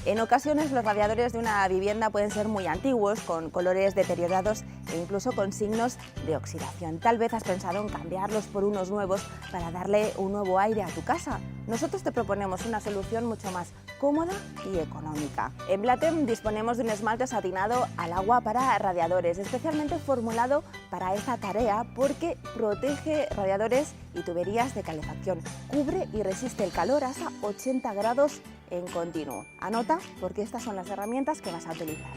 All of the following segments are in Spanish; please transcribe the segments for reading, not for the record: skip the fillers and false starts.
En ocasiones los radiadores de una vivienda pueden ser muy antiguos, con colores deteriorados e incluso con signos de oxidación. Tal vez has pensado en cambiarlos por unos nuevos para darle un nuevo aire a tu casa. Nosotros te proponemos una solución mucho más cómoda y económica. En Blatem disponemos de un esmalte satinado al agua para radiadores, especialmente formulado para esta tarea porque protege radiadores y tuberías de calefacción, cubre y resiste el calor hasta 80 grados en continuo. Anota porque estas son las herramientas que vas a utilizar.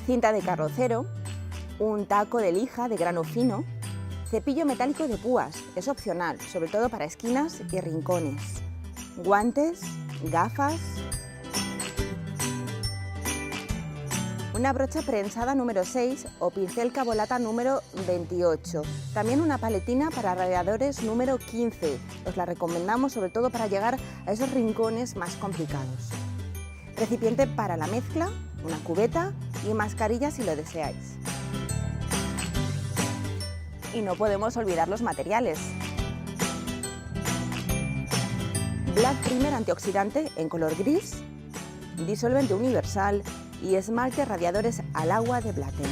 Cinta de carrocero, un taco de lija de grano fino, cepillo metálico de púas, es opcional, sobre todo para esquinas y rincones, guantes, gafas, una brocha prensada número 6 o pincel cabolata número 28. También una paletina para radiadores número 15. Os la recomendamos sobre todo para llegar a esos rincones más complicados. Recipiente para la mezcla, una cubeta y mascarilla si lo deseáis. Y no podemos olvidar los materiales. Black Primer antioxidante en color gris, disolvente universal y esmalte radiadores al agua de Blatem.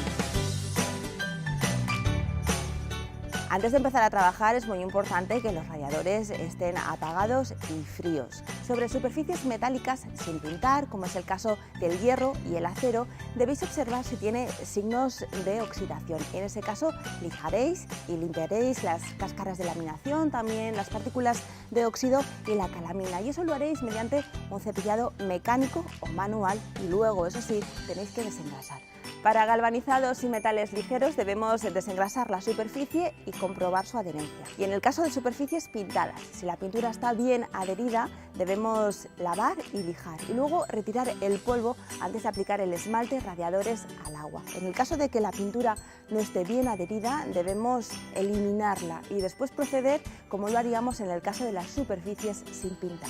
Antes de empezar a trabajar es muy importante que los radiadores estén apagados y fríos. Sobre superficies metálicas sin pintar, como es el caso del hierro y el acero, debéis observar si tiene signos de oxidación. En ese caso, lijaréis y limpiaréis las cáscaras de laminación, también las partículas de óxido y la calamina. Y eso lo haréis mediante un cepillado mecánico o manual y luego, eso sí, tenéis que desengrasar. Para galvanizados y metales ligeros debemos desengrasar la superficie y comprobar su adherencia. Y en el caso de superficies pintadas, si la pintura está bien adherida, debemos lavar y lijar y luego retirar el polvo antes de aplicar el esmalte radiadores al agua. En el caso de que la pintura no esté bien adherida, debemos eliminarla y después proceder como lo haríamos en el caso de las superficies sin pintar.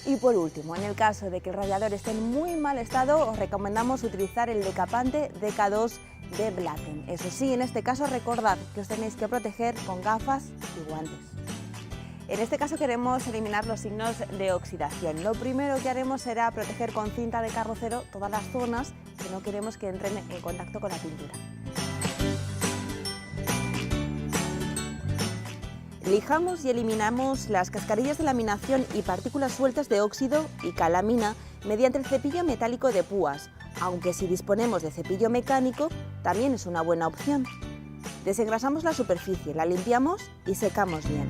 Y por último, en el caso de que el radiador esté en muy mal estado, os recomendamos utilizar el decapante DK2 de Blatem. Eso sí, en este caso recordad que os tenéis que proteger con gafas y guantes. En este caso queremos eliminar los signos de oxidación. Lo primero que haremos será proteger con cinta de carrocero todas las zonas que no queremos que entren en contacto con la pintura. Lijamos y eliminamos las cascarillas de laminación y partículas sueltas de óxido y calamina mediante el cepillo metálico de púas, aunque si disponemos de cepillo mecánico también es una buena opción. Desengrasamos la superficie, la limpiamos y secamos bien.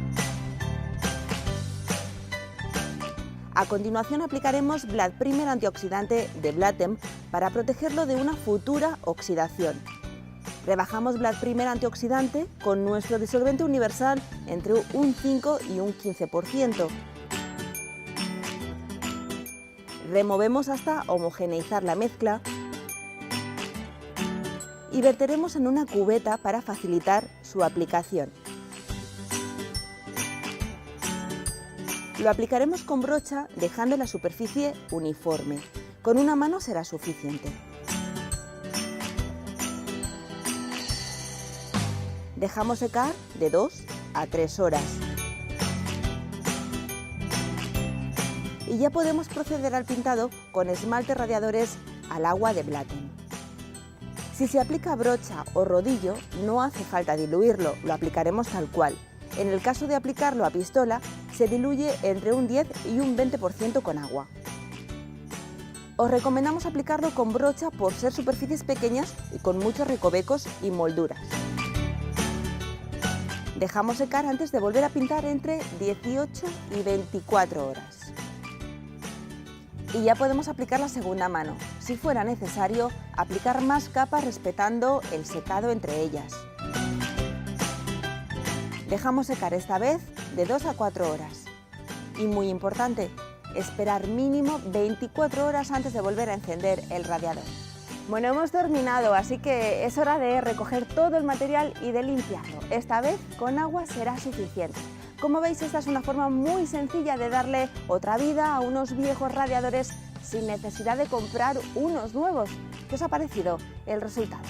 A continuación aplicaremos Black Primer antioxidante de Blatem para protegerlo de una futura oxidación. Rebajamos Black Primer antioxidante con nuestro disolvente universal entre un 5 y un 15%. Removemos hasta homogeneizar la mezcla y verteremos en una cubeta para facilitar su aplicación. Lo aplicaremos con brocha dejando la superficie uniforme. Con una mano será suficiente. Dejamos secar de 2 a 3 horas. Y ya podemos proceder al pintado con esmalte radiadores al agua de Blatem. Si se aplica brocha o rodillo, no hace falta diluirlo, lo aplicaremos tal cual. En el caso de aplicarlo a pistola, se diluye entre un 10 y un 20% con agua. Os recomendamos aplicarlo con brocha por ser superficies pequeñas y con muchos recovecos y molduras. Dejamos secar antes de volver a pintar entre 18 y 24 horas. Y ya podemos aplicar la segunda mano. Si fuera necesario, aplicar más capas respetando el secado entre ellas. Dejamos secar esta vez de 2 a 4 horas. Y muy importante, esperar mínimo 24 horas antes de volver a encender el radiador. Bueno, hemos terminado, así que es hora de recoger todo el material y de limpiarlo. Esta vez con agua será suficiente. Como veis, esta es una forma muy sencilla de darle otra vida a unos viejos radiadores sin necesidad de comprar unos nuevos. ¿Qué os ha parecido el resultado?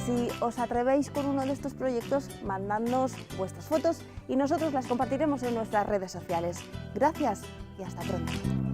Si os atrevéis con uno de estos proyectos, mandadnos vuestras fotos y nosotros las compartiremos en nuestras redes sociales. Gracias y hasta pronto.